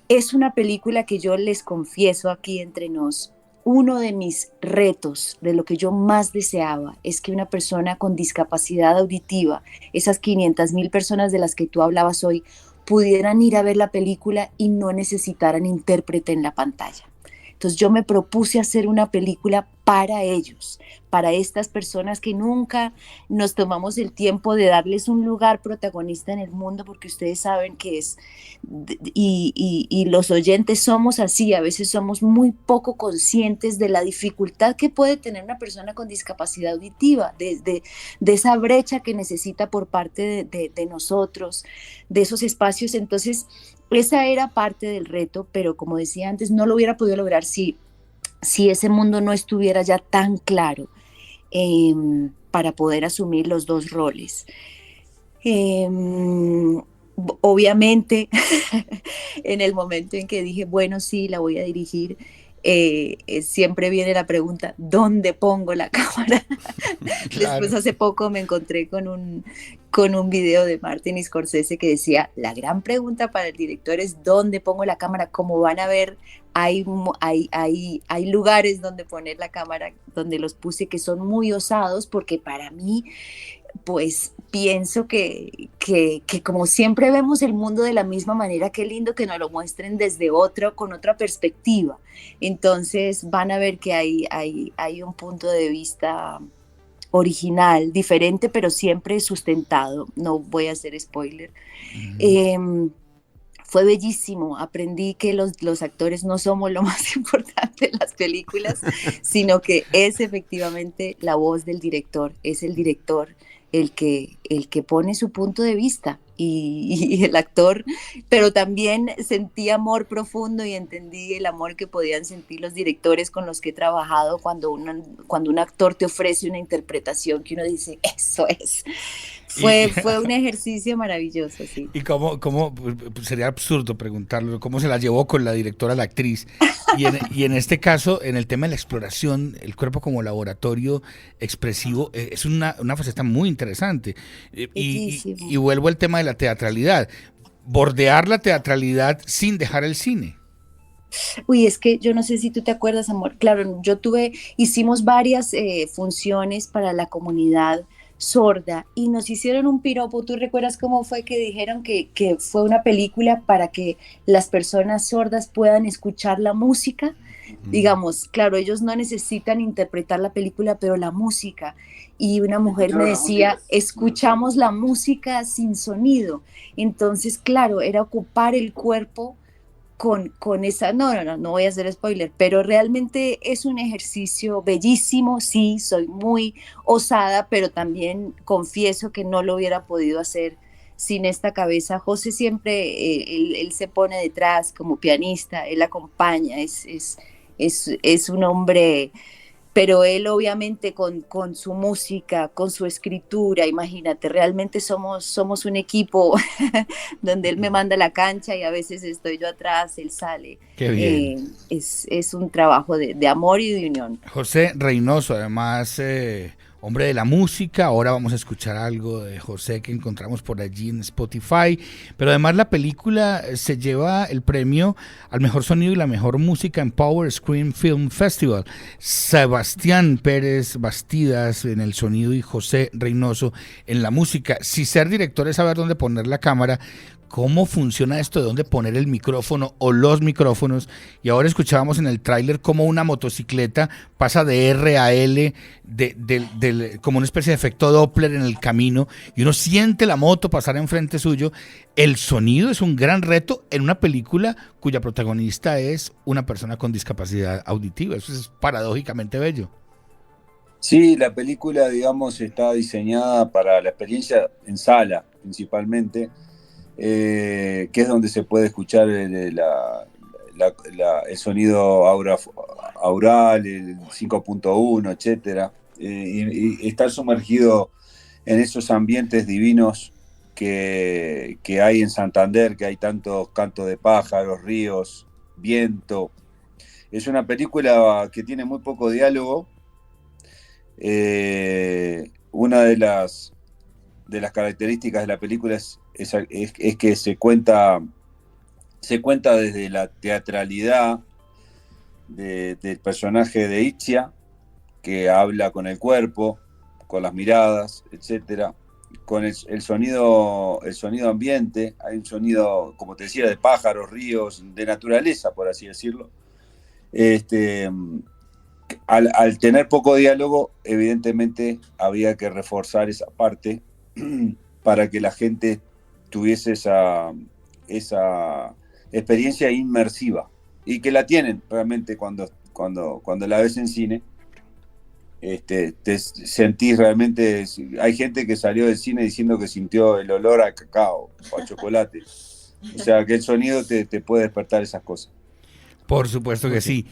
es una película que yo les confieso aquí entre nos, uno de mis retos, de lo que yo más deseaba, es que una persona con discapacidad auditiva, esas 500,000 personas de las que tú hablabas hoy, pudieran ir a ver la película y no necesitaran intérprete en la pantalla. Entonces yo me propuse hacer una película para ellos, para estas personas que nunca nos tomamos el tiempo de darles un lugar protagonista en el mundo, porque ustedes saben que es, y los oyentes somos así, a veces somos muy poco conscientes de la dificultad que puede tener una persona con discapacidad auditiva, de esa brecha que necesita por parte de nosotros, de esos espacios. Entonces, esa era parte del reto, pero como decía antes, no lo hubiera podido lograr si ese mundo no estuviera ya tan claro para poder asumir los dos roles. Obviamente, en el momento en que dije, bueno, sí, la voy a dirigir, siempre viene la pregunta, ¿dónde pongo la cámara? Claro. Después hace poco me encontré con un video de Martin Scorsese que decía, la gran pregunta para el director es ¿dónde pongo la cámara? Como van a ver, hay lugares donde poner la cámara, donde los puse que son muy osados, porque para mí, pues pienso que como siempre vemos el mundo de la misma manera, qué lindo que nos lo muestren desde con otra perspectiva. Entonces van a ver que hay un punto de vista original, diferente, pero siempre sustentado. No voy a hacer spoiler. Fue bellísimo, aprendí que los actores no somos lo más importante en las películas, sino que es efectivamente la voz del director, es el director el que pone su punto de vista y el actor, pero también sentí amor profundo y entendí el amor que podían sentir los directores con los que he trabajado cuando un actor te ofrece una interpretación que uno dice, eso es. Fue un ejercicio maravilloso, sí. ¿Y cómo sería absurdo preguntarlo, cómo se la llevó con la directora, la actriz? Y en este caso, en el tema de la exploración, el cuerpo como laboratorio expresivo, es una faceta muy interesante. Y vuelvo al tema de la teatralidad. Bordear la teatralidad sin dejar el cine. Uy, es que yo no sé si tú te acuerdas, amor. Claro, hicimos varias funciones para la comunidad sorda y nos hicieron un piropo. ¿Tú recuerdas cómo fue que dijeron que fue una película para que las personas sordas puedan escuchar la música? Digamos, claro, ellos no necesitan interpretar la película, pero la música. Y una mujer me decía, escuchamos la música sin sonido. Entonces, claro, era ocupar el cuerpo con esa, no voy a hacer spoiler, pero realmente es un ejercicio bellísimo. Sí, soy muy osada, pero también confieso que no lo hubiera podido hacer sin esta cabeza. José siempre, él se pone detrás como pianista, él acompaña, es un hombre pero él obviamente con su música, con su escritura, imagínate, realmente somos un equipo donde él me manda a la cancha y a veces estoy yo atrás, él sale. Qué bien. Es un trabajo de amor y de unión. José Reynoso, además, hombre de la música. Ahora vamos a escuchar algo de José que encontramos por allí en Spotify. Pero además la película se lleva el premio al mejor sonido y la mejor música en Power Screen Film Festival. Sebastián Pérez Bastidas en el sonido y José Reynoso en la música. Si ser director es saber dónde poner la cámara, ¿cómo funciona esto de dónde poner el micrófono o los micrófonos? Y ahora escuchábamos en el tráiler cómo una motocicleta pasa de R a L, como una especie de efecto Doppler en el camino, y uno siente la moto pasar enfrente suyo. El sonido es un gran reto en una película cuya protagonista es una persona con discapacidad auditiva. Eso es paradójicamente bello. Sí, la película, digamos, está diseñada para la experiencia en sala, principalmente, que es donde se puede escuchar el sonido aural, el 5.1, etcétera, y estar sumergido en esos ambientes divinos que hay en Santander, que hay tantos cantos de pájaros, ríos, viento. Es una película que tiene muy poco diálogo. Una de las características de la película es que se cuenta desde la teatralidad del personaje de Itzia, que habla con el cuerpo, con las miradas, etcétera, con el sonido ambiente. Hay un sonido, como te decía, de pájaros, ríos, de naturaleza, por así decirlo. Al tener poco diálogo, evidentemente había que reforzar esa parte para que la gente tuviese esa experiencia inmersiva, y que la tienen realmente cuando la ves en cine. Te sentís realmente. Hay gente que salió del cine diciendo que sintió el olor a cacao o a chocolate. O sea, que el sonido te puede despertar esas cosas. Por supuesto que sí.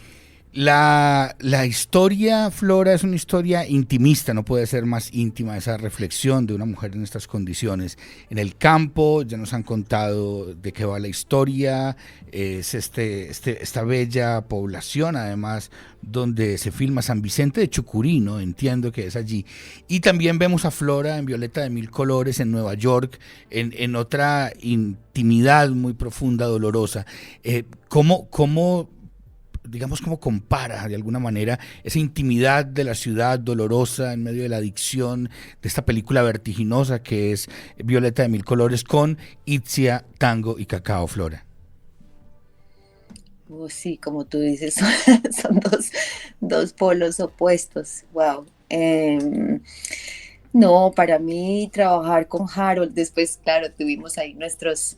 La historia, Flora, es una historia intimista, no puede ser más íntima esa reflexión de una mujer en estas condiciones. En el campo, ya nos han contado de qué va la historia, es esta bella población, además, donde se filma San Vicente de Chucurí, ¿no? Entiendo que es allí. Y también vemos a Flora en Violeta de Mil Colores, en Nueva York, en otra intimidad muy profunda, dolorosa. ¿Cómo compara de alguna manera esa intimidad de la ciudad dolorosa en medio de la adicción de esta película vertiginosa que es Violeta de Mil Colores con Itzia, Tango y Cacao, Flora? Sí, como tú dices, son dos polos opuestos. Wow. No, para mí trabajar con Harold, después, claro, tuvimos ahí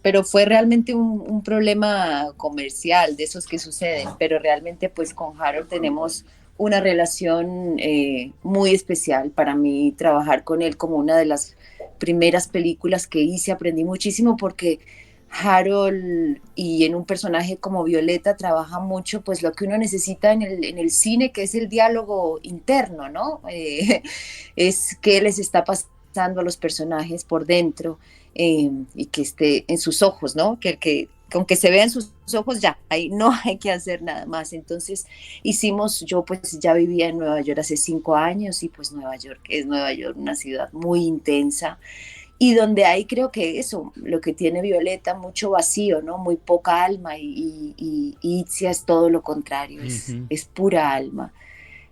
pero fue realmente un problema comercial, de esos que suceden, pero realmente pues con Harold tenemos una relación muy especial. Para mí trabajar con él como una de las primeras películas que hice, aprendí muchísimo porque Harold, y en un personaje como Violeta, trabaja mucho pues lo que uno necesita en el cine, que es el diálogo interno, ¿no? Es qué les está pasando a los personajes por dentro, y que esté en sus ojos, ¿no? Con que se vean sus ojos, ya, ahí no hay que hacer nada más. Entonces yo pues ya vivía en Nueva York hace 5 años, y pues Nueva York, una ciudad muy intensa, y donde hay, creo que eso, lo que tiene Violeta, mucho vacío, ¿no? Muy poca alma, y Itzia es todo lo contrario, es pura alma.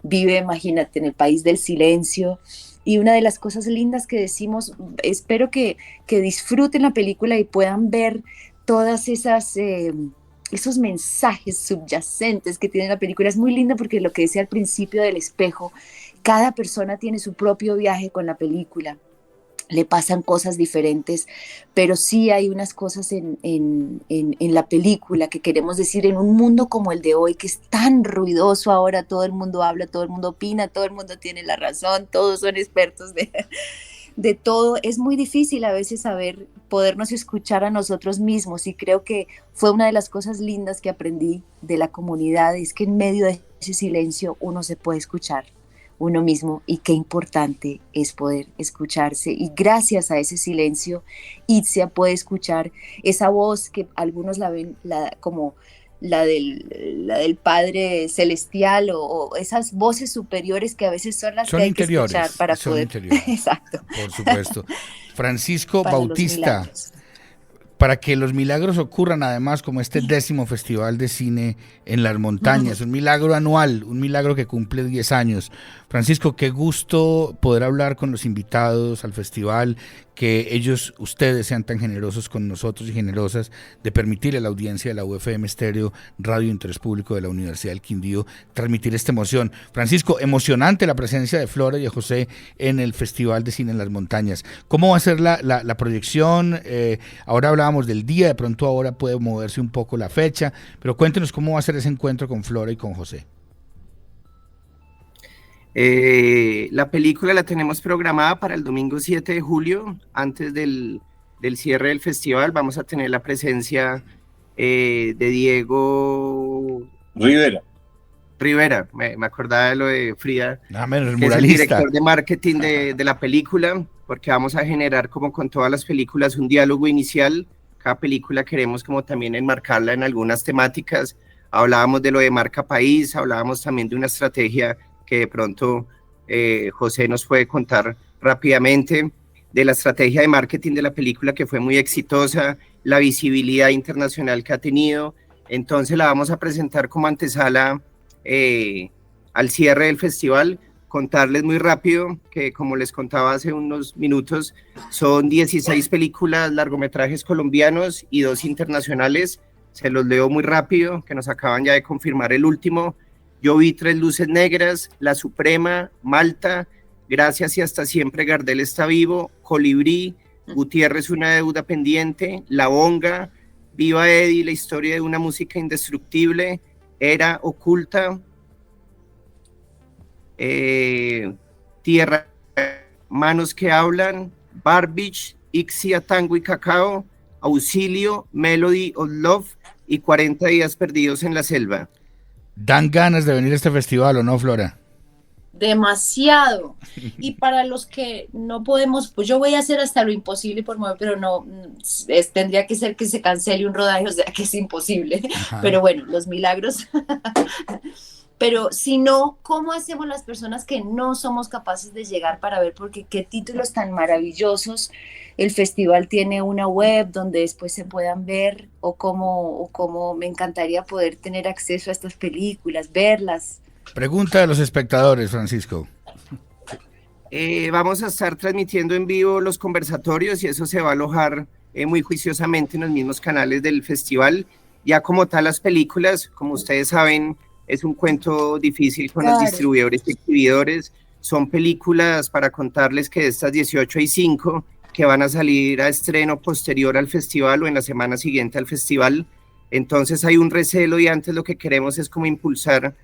Vive, imagínate, en el país del silencio. Y una de las cosas lindas que decimos, espero que disfruten la película y puedan ver todas esos mensajes subyacentes que tiene la película. Es muy linda porque lo que decía al principio del espejo, cada persona tiene su propio viaje con la película. Le pasan cosas diferentes, pero sí hay unas cosas en la película que queremos decir en un mundo como el de hoy, que es tan ruidoso ahora. Todo el mundo habla, todo el mundo opina, todo el mundo tiene la razón, todos son expertos de todo. Es muy difícil a veces podernos escuchar a nosotros mismos, y creo que fue una de las cosas lindas que aprendí de la comunidad, es que en medio de ese silencio uno se puede escuchar uno mismo, y qué importante es poder escucharse. Y gracias a ese silencio, Itzia puede escuchar esa voz que algunos la ven como la del Padre Celestial, o esas voces superiores que a veces son las que hay que escuchar para poder. Exacto. Por supuesto. Francisco Bautista. Para que los milagros ocurran, además, como este 10º Festival de Cine en las Montañas, un milagro anual, un milagro que cumple 10 años. Francisco, qué gusto poder hablar con los invitados al festival, que ustedes sean tan generosos con nosotros y generosas de permitirle a la audiencia de la UFM Estéreo, Radio Interés Público de la Universidad del Quindío, transmitir esta emoción. Francisco, emocionante la presencia de Flora y de José en el Festival de Cine en las Montañas. ¿Cómo va a ser la proyección? Ahora hablábamos del día, de pronto ahora puede moverse un poco la fecha, pero cuéntenos cómo va a ser ese encuentro con Flora y con José. La película la tenemos programada para el domingo 7 de julio, antes del cierre del festival. Vamos a tener la presencia de Diego Rivera, me acordaba de lo de Frida, que es el director de marketing de la película, porque vamos a generar, como con todas las películas, un diálogo inicial. Cada película queremos como también enmarcarla en algunas temáticas. Hablábamos de lo de marca país, hablábamos también de una estrategia que de pronto José nos puede contar rápidamente, de la estrategia de marketing de la película, que fue muy exitosa, la visibilidad internacional que ha tenido. Entonces la vamos a presentar como antesala al cierre del festival. Contarles muy rápido que, como les contaba hace unos minutos, son 16 películas, largometrajes colombianos y 2 internacionales. Se los leo muy rápido, que nos acaban ya de confirmar el último. Yo vi 3 luces negras, La Suprema, Malta, Gracias y hasta siempre, Gardel está vivo, Colibrí, Gutiérrez, una deuda pendiente, La Bonga, Viva Eddie, la historia de una música indestructible, Era oculta, Tierra, Manos que hablan, Barbich, Ixia, Tango y Cacao, Auxilio, Melody of Love y 40 días perdidos en la selva. ¿Dan ganas de venir a este festival o no, Flora? Demasiado. Y para los que no podemos, pues yo voy a hacer hasta lo imposible por mover, pero no, tendría que ser que se cancele un rodaje, o sea que es imposible. Ajá. Pero bueno, los milagros. Pero si no, ¿cómo hacemos las personas que no somos capaces de llegar para ver? Porque qué títulos tan maravillosos. El festival tiene una web donde después se puedan ver, o cómo me encantaría poder tener acceso a estas películas, verlas. Pregunta de los espectadores, Francisco. Vamos a estar transmitiendo en vivo los conversatorios y eso se va a alojar muy juiciosamente en los mismos canales del festival. Ya como tal, las películas, como ustedes saben, es un cuento difícil con los distribuidores y exhibidores. Son películas, para contarles, que de estas 18 hay 5 que van a salir a estreno posterior al festival o en la semana siguiente al festival. Entonces hay un recelo y antes lo que queremos es como impulsar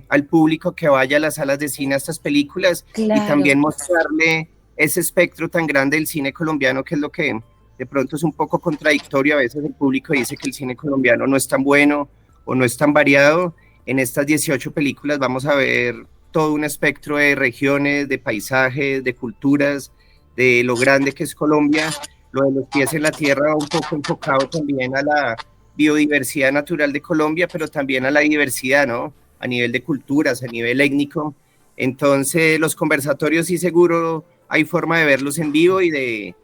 al público que vaya a las salas de cine a estas películas. Claro. Y también mostrarle ese espectro tan grande del cine colombiano, que es lo que de pronto es un poco contradictorio. A veces el público dice que el cine colombiano no es tan bueno o no es tan variado. En estas 18 películas vamos a ver todo un espectro de regiones, de paisajes, de culturas, de lo grande que es Colombia. Lo de los pies en la tierra, un poco enfocado también a la biodiversidad natural de Colombia, pero también a la diversidad, ¿no? A nivel de culturas, a nivel étnico. Entonces los conversatorios sí seguro hay forma de verlos en vivo y de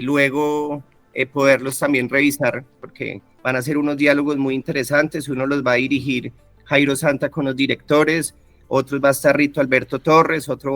luego poderlos también revisar, porque van a ser unos diálogos muy interesantes. Uno los va a dirigir Jairo Santa con los directores, otros va a estar Rito Alberto Torres, otros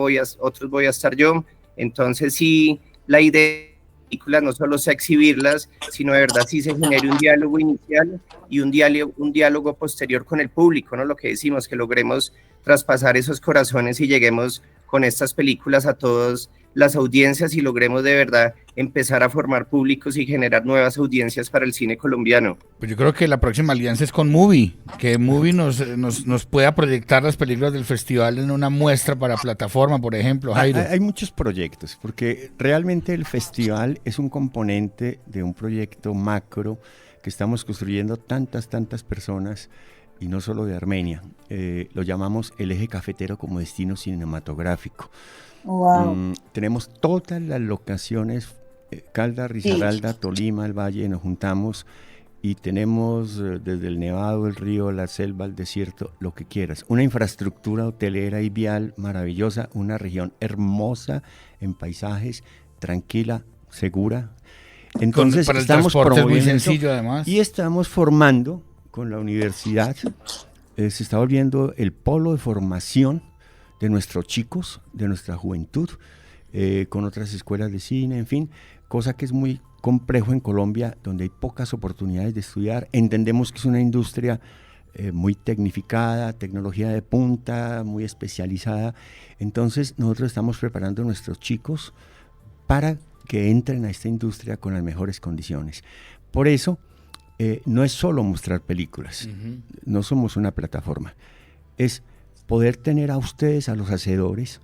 voy a estar yo. Entonces sí, la idea de películas no solo sea exhibirlas, sino de verdad sí se genere un diálogo inicial y un diálogo posterior con el público, ¿no? Lo que decimos, que logremos traspasar esos corazones y lleguemos con estas películas a todas las audiencias y logremos de verdad empezar a formar públicos y generar nuevas audiencias para el cine colombiano. Pues yo creo que la próxima alianza es con Movie, que Movie nos pueda proyectar las películas del festival en una muestra para plataforma, por ejemplo, Jairo. Hay muchos proyectos, porque realmente el festival es un componente de un proyecto macro que estamos construyendo tantas personas, y no solo de Armenia. Lo llamamos el eje cafetero como destino cinematográfico. Wow. Tenemos todas las locaciones, Caldas, Risaralda, Tolima, el Valle, nos juntamos y tenemos desde el Nevado, el río, la selva, el desierto, lo que quieras. Una infraestructura hotelera y vial maravillosa, una región hermosa en paisajes, tranquila, segura. Entonces para el estamos transporte es muy promoviendo sencillo además. y estamos formando con la universidad, se está volviendo el polo de formación de nuestros chicos, de nuestra juventud, con otras escuelas de cine, en fin, cosa que es muy complejo en Colombia, donde hay pocas oportunidades de estudiar. Entendemos que es una industria muy tecnificada, tecnología de punta, muy especializada. Entonces nosotros estamos preparando a nuestros chicos para que entren a esta industria con las mejores condiciones. Por eso, no es solo mostrar películas, no somos una plataforma, es poder tener a ustedes, a los hacedores,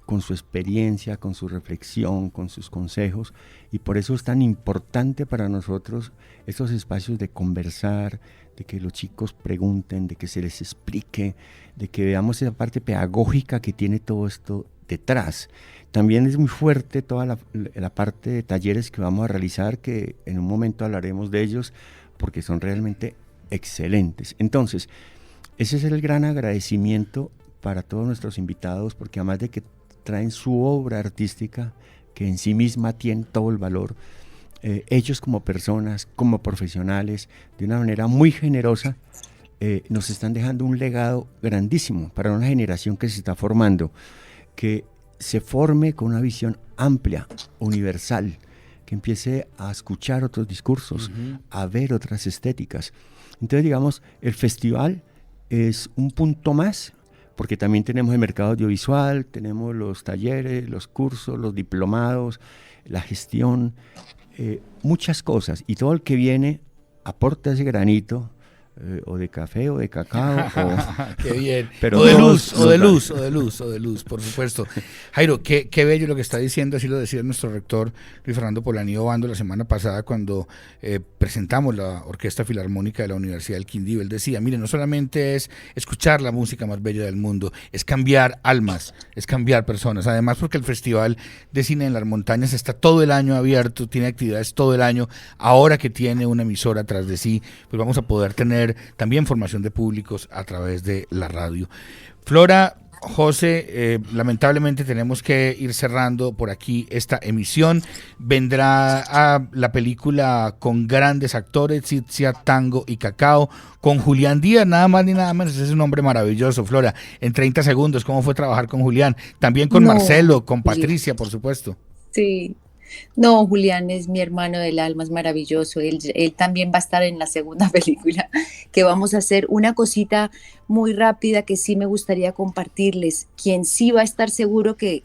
con su experiencia, con su reflexión, con sus consejos, y por eso es tan importante para nosotros estos espacios de conversar, de que los chicos pregunten, de que se les explique, de que veamos esa parte pedagógica que tiene todo esto detrás. También es muy fuerte toda la parte de talleres que vamos a realizar, que en un momento hablaremos de ellos, porque son realmente excelentes. Entonces, ese es el gran agradecimiento para todos nuestros invitados, porque además de que traen su obra artística, que en sí misma tiene todo el valor, ellos como personas, como profesionales, de una manera muy generosa, nos están dejando un legado grandísimo para una generación que se está formando, que se forme con una visión amplia, universal, que empiece a escuchar otros discursos, a ver otras estéticas. Entonces, digamos, el festival es un punto más, porque también tenemos el mercado audiovisual, tenemos los talleres, los cursos, los diplomados, la gestión, muchas cosas, y todo el que viene aporta ese granito, o de café o de cacao qué bien, pero o de luz, por supuesto. Jairo, qué bello lo que está diciendo, así lo decía nuestro rector Luis Fernando Polanio Bando la semana pasada cuando presentamos la Orquesta Filarmónica de la Universidad del Quindío. Él decía, mire, no solamente es escuchar la música más bella del mundo, es cambiar almas, es cambiar personas, además porque el Festival de Cine en las Montañas está todo el año abierto, tiene actividades todo el año, ahora que tiene una emisora tras de sí, pues vamos a poder tener también formación de públicos a través de la radio. Flora, José, lamentablemente tenemos que ir cerrando por aquí esta emisión. Vendrá a la película con grandes actores, Tzitsia, Tango y Cacao, con Julián Díaz, nada más ni nada menos. Ese es un hombre maravilloso. Flora, en 30 segundos, ¿cómo fue trabajar con Julián? También con Marcelo, con Patricia, por supuesto. Sí. No, Julián es mi hermano del alma, es maravilloso. Él también va a estar en la segunda película que vamos a hacer. Una cosita muy rápida que sí me gustaría compartirles. Quien sí va a estar seguro que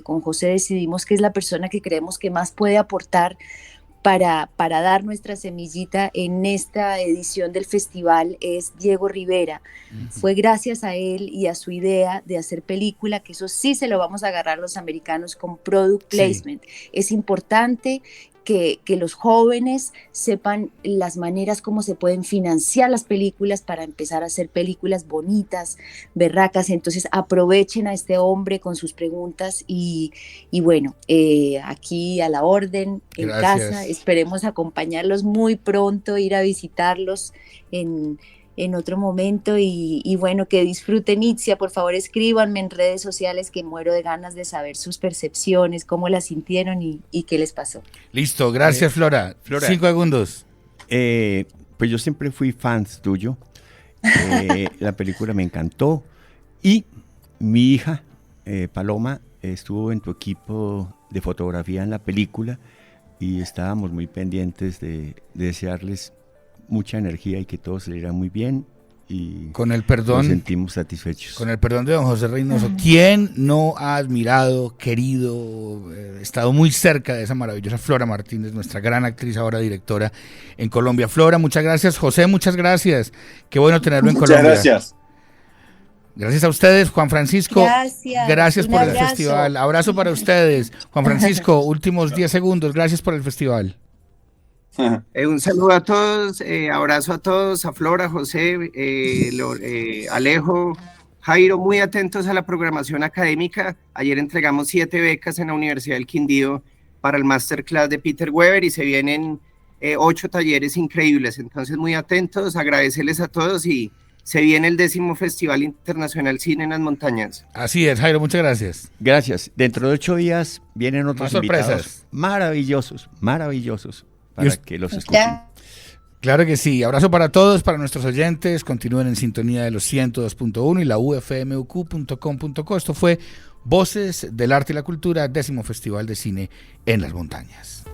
con José decidimos que es la persona que creemos que más puede aportar para dar nuestra semillita en esta edición del festival es Diego Rivera. Fue gracias a él y a su idea de hacer película, que eso sí se lo vamos a agarrar los americanos con product placement. Sí. Es importante que los jóvenes sepan las maneras como se pueden financiar las películas para empezar a hacer películas bonitas, berracas. Entonces aprovechen a este hombre con sus preguntas y bueno, aquí a la orden, en casa, esperemos acompañarlos muy pronto, ir a visitarlos en otro momento y bueno, que disfruten Itzia, por favor escríbanme en redes sociales que muero de ganas de saber sus percepciones, cómo la sintieron y qué les pasó. Listo, gracias Flora. 5 segundos. Pues yo siempre fui fan tuyo, la película me encantó y mi hija Paloma estuvo en tu equipo de fotografía en la película y estábamos muy pendientes de desearles mucha energía y que todo saliera muy bien y con el perdón nos sentimos satisfechos. Con el perdón de don José Reynoso, ¿quién no ha admirado, querido, estado muy cerca de esa maravillosa Flora Martínez, nuestra gran actriz, ahora directora en Colombia? Flora, muchas gracias. José, muchas gracias. Qué bueno tenerlo en Colombia. Muchas gracias. Gracias a ustedes, Juan Francisco. Gracias por el festival. Abrazo para ustedes. Juan Francisco, últimos 10 segundos. Gracias por el festival. Un saludo a todos, abrazo a todos, a Flora, José, Alejo, Jairo, muy atentos a la programación académica. Ayer entregamos 7 becas en la Universidad del Quindío para el Masterclass de Peter Weber y se vienen 8 talleres increíbles, entonces muy atentos, agradecerles a todos y se viene el 10º Festival Internacional Cine en las Montañas. Así es, Jairo, muchas gracias. Gracias. Dentro de 8 días vienen otros invitados maravillosos para que los escuchen. Claro que sí. Abrazo para todos, para nuestros oyentes. Continúen en sintonía de los 102.1 y la ufmuq.com.co. Esto fue Voces del Arte y la Cultura, 10º Festival de Cine en las Montañas.